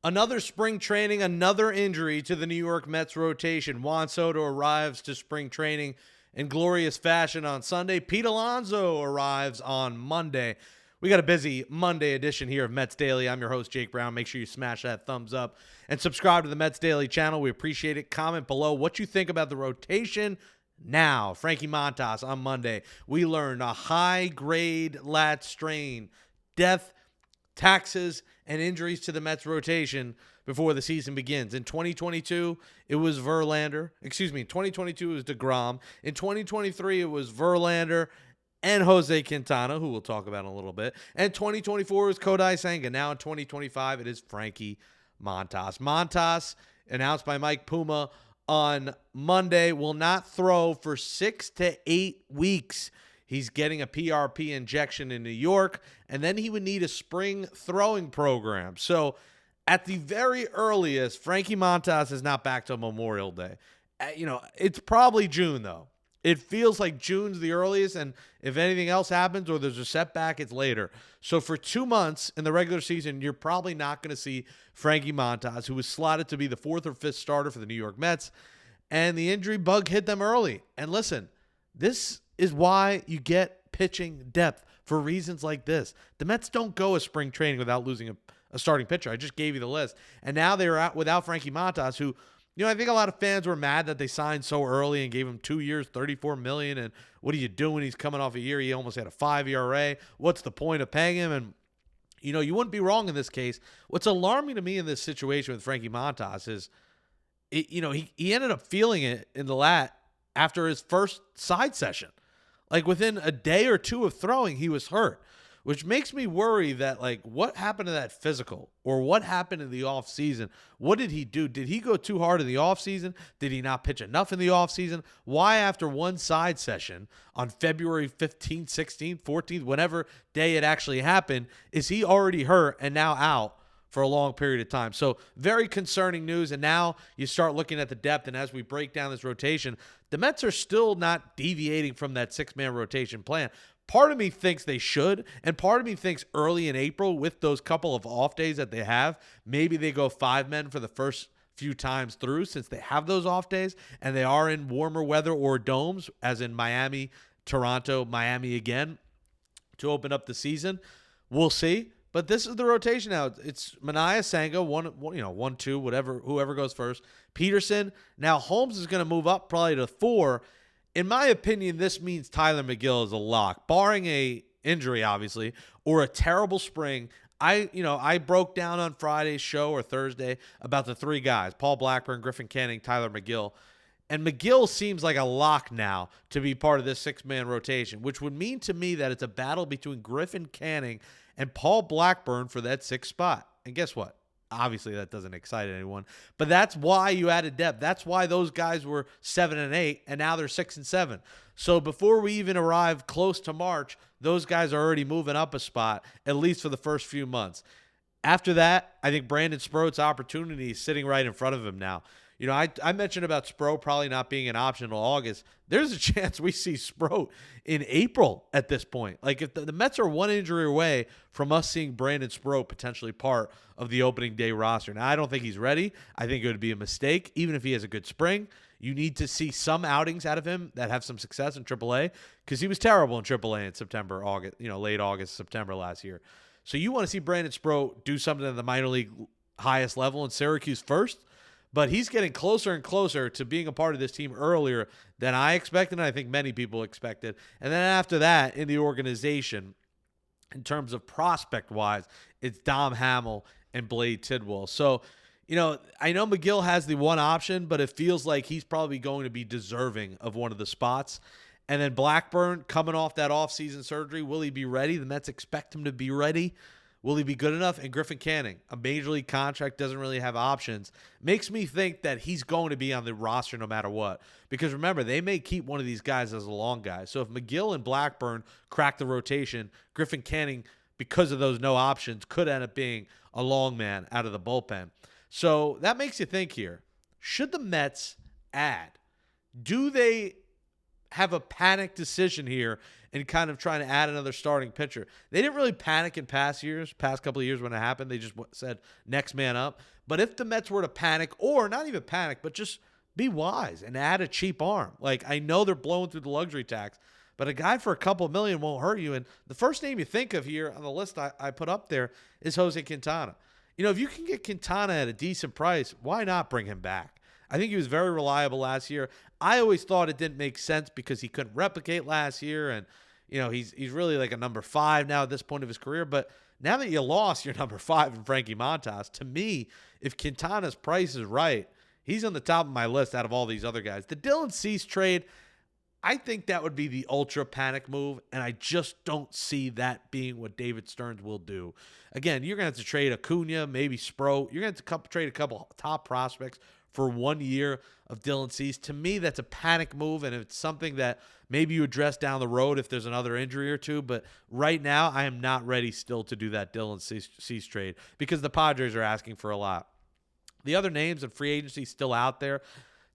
Another spring training, another injury to the New York Mets rotation. Juan Soto arrives to spring training in glorious fashion on Sunday. Pete Alonso arrives on Monday. We got a busy Monday edition here of Mets Daily. I'm your host, Jake Brown. Make sure you smash that thumbs up and subscribe to the Mets Daily channel. We appreciate it. Comment below what you think about the rotation. Now, Frankie Montas on Monday. We learned a high-grade lat strain, death, taxes, and injuries to the Mets rotation before the season begins. In 2022, it was Verlander. In 2022, it was DeGrom. In 2023, it was Verlander and Jose Quintana, who we'll talk about in a little bit. And 2024 is Kodai Senga. Now in 2025, it is Frankie Montas. Montas, announced by Mike Puma on Monday, will not throw for 6 to 8 weeks. He's getting a PRP injection in New York, and then he would need a spring throwing program. So at the very earliest, Frankie Montas is not back till Memorial Day. It's probably June, though. It feels like June's the earliest, and if anything else happens or there's a setback, it's later. So for 2 months in the regular season, you're probably not going to see Frankie Montas, who was slotted to be the 4th or 5th starter for the New York Mets, and the injury bug hit them early. And listen, this is why you get pitching depth for reasons like this. The Mets don't go a spring training without losing a starting pitcher. I just gave you the list. And now they were out without Frankie Montas, who, I think a lot of fans were mad that they signed so early and gave him 2 years, $34 million. And what are you doing? He's coming off a year. He almost had a 5 ERA. What's the point of paying him? And, you wouldn't be wrong in this case. What's alarming to me in this situation with Frankie Montas is, he ended up feeling it in the lat after his first side session. Like within a day or two of throwing, he was hurt, which makes me worry that what happened to that physical or what happened in the offseason? What did he do? Did he go too hard in the offseason? Did he not pitch enough in the offseason? Why after one side session on February 15th, 16th, 14th, whatever day it actually happened, is he already hurt and now out for a long period of time? So very concerning news. And now you start looking at the depth. And as we break down this rotation, the Mets are still not deviating from that 6-man rotation plan. Part of me thinks they should, and part of me thinks early in April, with those couple of off days that they have, maybe they go 5 men for the first few times through, since they have those off days and they are in warmer weather or domes, as in Miami, Toronto, Miami again, to open up the season. We'll see. But this is the rotation now. It's Manaea, Senga, 1, 2, whatever, whoever goes first. Peterson. Now Holmes is going to move up probably to 4. In my opinion, this means Tyler McGill is a lock, barring a injury, obviously, or a terrible spring. I broke down on Friday's show or Thursday about the 3 guys: Paul Blackburn, Griffin Canning, Tyler McGill. And McGill seems like a lock now to be part of this 6-man rotation, which would mean to me that it's a battle between Griffin Canning and Paul Blackburn for that 6th spot. And guess what? Obviously, that doesn't excite anyone. But that's why you added depth. That's why those guys were 7 and 8, and now they're 6 and 7. So before we even arrive close to March, those guys are already moving up a spot, at least for the first few months. After that, I think Brandon Sproat's opportunity is sitting right in front of him now. I mentioned about Sproat probably not being an option until August. There's a chance we see Sproat in April at this point. Like, if the Mets are one injury away from us seeing Brandon Sproat potentially part of the opening day roster. Now, I don't think he's ready. I think it would be a mistake, even if he has a good spring. You need to see some outings out of him that have some success in AAA, because he was terrible in AAA in September, August, late August, September last year. So you want to see Brandon Sproat do something at the minor league highest level in Syracuse first. But he's getting closer and closer to being a part of this team earlier than I expected, and I think many people expected. And then after that, in the organization, in terms of prospect-wise, it's Dom Hamill and Blade Tidwell. So, I know McGill has the one option, but it feels like he's probably going to be deserving of one of the spots. And then Blackburn, coming off that offseason surgery, will he be ready? The Mets expect him to be ready. Will he be good enough? And Griffin Canning, a major league contract, doesn't really have options. Makes me think that he's going to be on the roster no matter what. Because remember, they may keep one of these guys as a long guy. So if McGill and Blackburn crack the rotation, Griffin Canning, because of those no options, could end up being a long man out of the bullpen. So that makes you think here. Should the Mets add? Do they have a panic decision here and kind of trying to add another starting pitcher. They didn't really panic in past couple of years when it happened. They just said next man up. But if the Mets were to panic, or not even panic, but just be wise and add a cheap arm. Like, I know they're blowing through the luxury tax, but a guy for a couple million won't hurt you. And the first name you think of here on the list I put up there is Jose Quintana. If you can get Quintana at a decent price, why not bring him back? I think he was very reliable last year. I always thought it didn't make sense because he couldn't replicate last year, and he's really like a number 5 now at this point of his career. But now that you lost your number 5 in Frankie Montas, to me, if Quintana's price is right, he's on the top of my list out of all these other guys. The Dylan Cease trade, I think that would be the ultra panic move, and I just don't see that being what David Stearns will do. Again, you're going to have to trade Acuna, maybe Sproat. You're going to have to trade a couple top prospects for 1 year of Dylan Cease. To me, that's a panic move, and it's something that maybe you address down the road if there's another injury or two. But right now, I am not ready still to do that Dylan Cease trade because the Padres are asking for a lot. The other names in free agency still out there.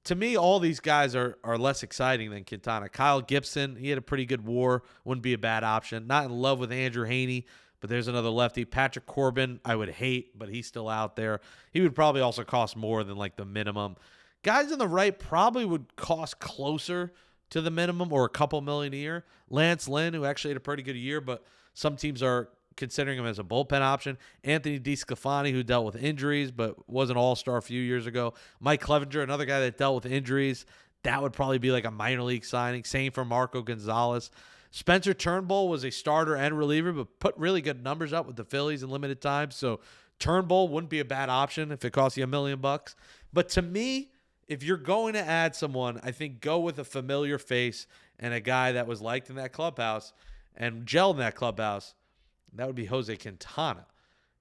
To me, all these guys are less exciting than Quintana. Kyle Gibson, he had a pretty good WAR. Wouldn't be a bad option. Not in love with Andrew Haney, but there's another lefty. Patrick Corbin, I would hate, but he's still out there. He would probably also cost more than like the minimum. Guys on the right probably would cost closer to the minimum or a couple million a year. Lance Lynn, who actually had a pretty good year, but some teams are considering him as a bullpen option. Anthony DeSclafani, who dealt with injuries but was an all-star a few years ago. Mike Clevenger, another guy that dealt with injuries. That would probably be like a minor league signing. Same for Marco Gonzalez. Spencer Turnbull was a starter and reliever, but put really good numbers up with the Phillies in limited time. So Turnbull wouldn't be a bad option if it costs you $1 million. But to me, if you're going to add someone, I think go with a familiar face and a guy that was liked in that clubhouse and gelled in that clubhouse. That would be Jose Quintana.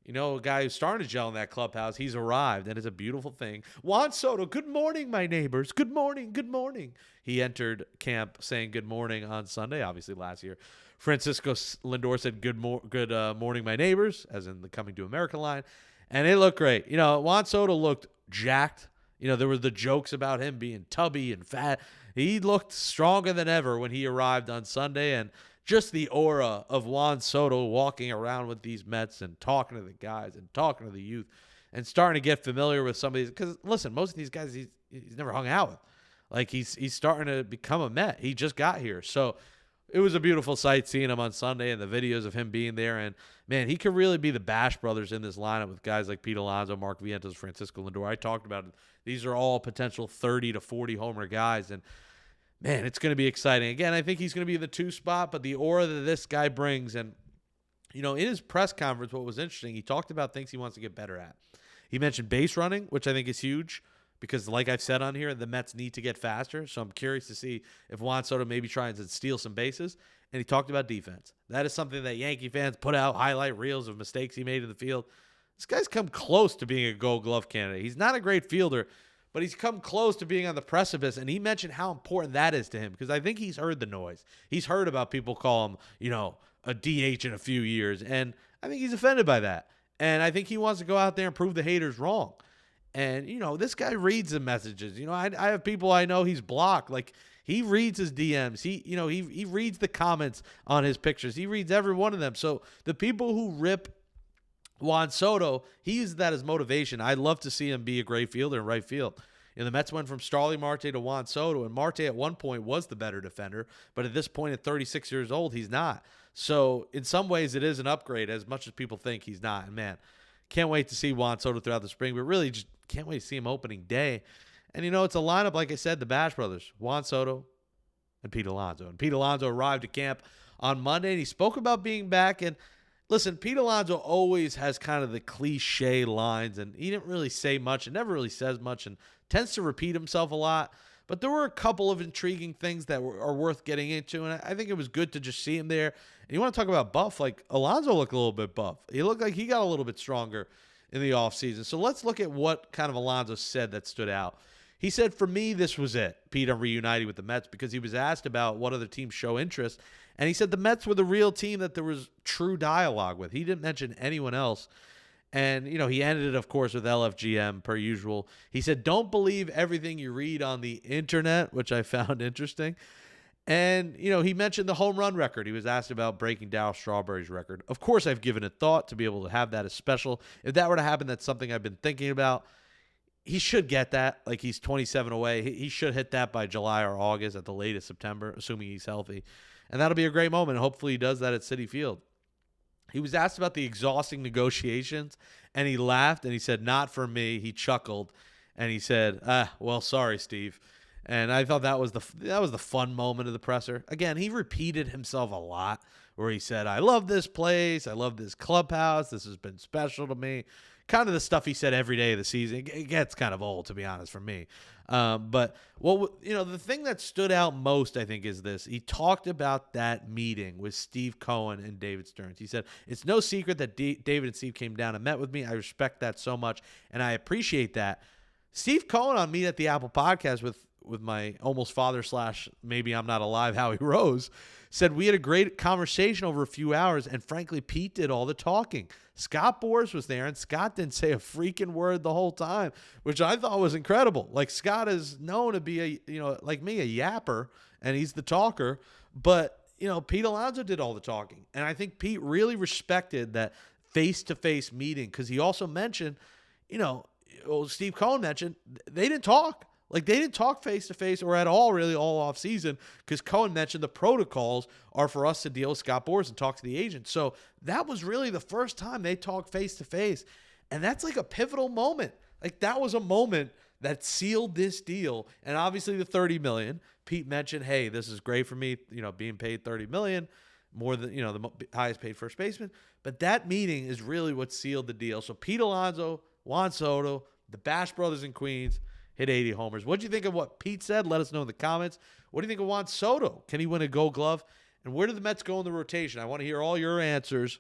A guy who's starting to gel in that clubhouse. He's arrived, and it's a beautiful thing. Juan Soto, good morning, my neighbors. Good morning, good morning. He entered camp saying good morning on Sunday, obviously last year. Francisco Lindor said good morning, my neighbors, as in the Coming to America line. And it looked great. Juan Soto looked jacked. There were the jokes about him being tubby and fat. He looked stronger than ever when he arrived on Sunday, and just the aura of Juan Soto walking around with these Mets and talking to the guys and talking to the youth and starting to get familiar with some of these. Because, listen, most of these guys he's never hung out with. Like, he's starting to become a Met. He just got here. So it was a beautiful sight seeing him on Sunday and the videos of him being there. And, man, he could really be the Bash brothers in this lineup with guys like Pete Alonso, Mark Vientos, Francisco Lindor. I talked about it. These are all potential 30 to 40 homer guys. And, man, it's going to be exciting. Again, I think he's going to be in the 2 spot, but the aura that this guy brings, and, in his press conference, what was interesting, he talked about things he wants to get better at. He mentioned base running, which I think is huge because, like I've said on here, the Mets need to get faster. So I'm curious to see if Juan Soto maybe tries to steal some bases. And he talked about defense. That is something that Yankee fans put out highlight reels of mistakes he made in the field. This guy's come close to being a Gold Glove candidate. He's not a great fielder, but he's come close to being on the precipice, and he mentioned how important that is to him because I think he's heard the noise. He's heard about people call him, a DH in a few years, and I think he's offended by that. And I think he wants to go out there and prove the haters wrong. And, this guy reads the messages. I have people I know he's blocked. Like, he reads his DMs. He reads the comments on his pictures. He reads every one of them. So the people who rip Juan Soto, he uses that as motivation. I'd love to see him be a great fielder in right field. The Mets went from Starling Marte to Juan Soto, and Marte at one point was the better defender, but at this point at 36 years old, he's not. So in some ways, it is an upgrade as much as people think he's not. And, man, can't wait to see Juan Soto throughout the spring, but really just can't wait to see him opening day. And, it's a lineup, like I said, the Bash brothers, Juan Soto and Pete Alonso. And Pete Alonso arrived at camp on Monday, and he spoke about being back. And, listen, Pete Alonso always has kind of the cliche lines, and he didn't really say much and never really says much and tends to repeat himself a lot. But there were a couple of intriguing things that are worth getting into, and I think it was good to just see him there. And you want to talk about buff, like Alonso looked a little bit buff. He looked like he got a little bit stronger in the offseason. So let's look at what kind of Alonso said that stood out. He said, for me, this was it. Pete, I'm reuniting with the Mets because he was asked about what other teams show interest. And he said the Mets were the real team that there was true dialogue with. He didn't mention anyone else. And, he ended it, of course, with LFGM per usual. He said, don't believe everything you read on the internet, which I found interesting. And, he mentioned the home run record. He was asked about breaking Darryl Strawberry's record. Of course, I've given it thought to be able to have that as special. If that were to happen, that's something I've been thinking about. He should get that. Like, he's 27 away. He should hit that by July or August at the latest September, assuming he's healthy. And that'll be a great moment. Hopefully he does that at Citi Field. He was asked about the exhausting negotiations, and he laughed, and he said, "Not for me." He chuckled, and he said, well, sorry, Steve. And I thought that was the fun moment of the presser. Again, he repeated himself a lot where he said, "I love this place. I love this clubhouse. This has been special to me." Kind of the stuff he said every day of the season. It gets kind of old, to be honest, for me. But the thing that stood out most, I think, is this. He talked about that meeting with Steve Cohen and David Stearns. He said, "It's no secret that David and Steve came down and met with me. I respect that so much, and I appreciate that." Steve Cohen on Meet at the Apple podcast with my almost father / maybe I'm not alive Howie Rose said, "We had a great conversation over a few hours, and frankly, Pete did all the talking. Scott Boras was there, and Scott didn't say a freaking word the whole time," which I thought was incredible. Like, Scott is known to be like me, a yapper, and he's the talker. But, Pete Alonso did all the talking. And I think Pete really respected that face-to-face meeting, because he also mentioned, Steve Cohen mentioned, they didn't talk. Like, they didn't talk face-to-face or at all, really, all off-season, because Cohen mentioned the protocols are for us to deal with Scott Boras and talk to the agent. So that was really the first time they talked face-to-face. And that's like a pivotal moment. Like, that was a moment that sealed this deal. And obviously the $30 million, Pete mentioned, hey, this is great for me, being paid $30 million, more than, the highest paid first baseman. But that meeting is really what sealed the deal. So Pete Alonso, Juan Soto, the Bash brothers in Queens, hit 80 homers. What do you think of what Pete said? Let us know in the comments. What do you think of Juan Soto? Can he win a Gold Glove? And where do the Mets go in the rotation? I want to hear all your answers.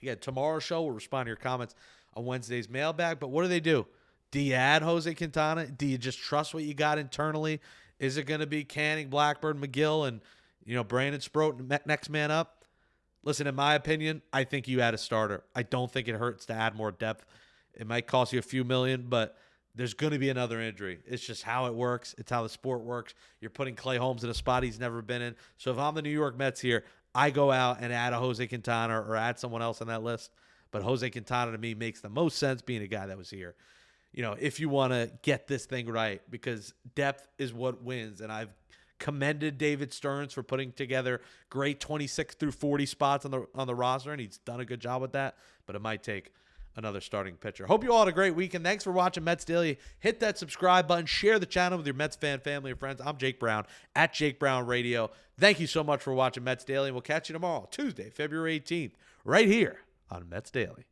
Again, tomorrow's show, we'll respond to your comments on Wednesday's mailbag. But what do? Do you add Jose Quintana? Do you just trust what you got internally? Is it going to be Canning, Blackburn, McGill, and Brandon Sproat next man up? Listen, in my opinion, I think you add a starter. I don't think it hurts to add more depth. It might cost you a few million, but there's going to be another injury. It's just how it works. It's how the sport works. You're putting Clay Holmes in a spot he's never been in. So if I'm the New York Mets here, I go out and add a Jose Quintana or add someone else on that list. But Jose Quintana to me makes the most sense being a guy that was here. If you want to get this thing right, because depth is what wins. And I've commended David Stearns for putting together great 26 through 40 spots on the roster, and he's done a good job with that. But it might take another starting pitcher. Hope you all had a great weekend. Thanks for watching Mets Daily. Hit that subscribe button. Share the channel with your Mets fan family and friends. I'm Jake Brown at Jake Brown Radio. Thank you so much for watching Mets Daily, and we'll catch you tomorrow, Tuesday, February 18th, right here on Mets Daily.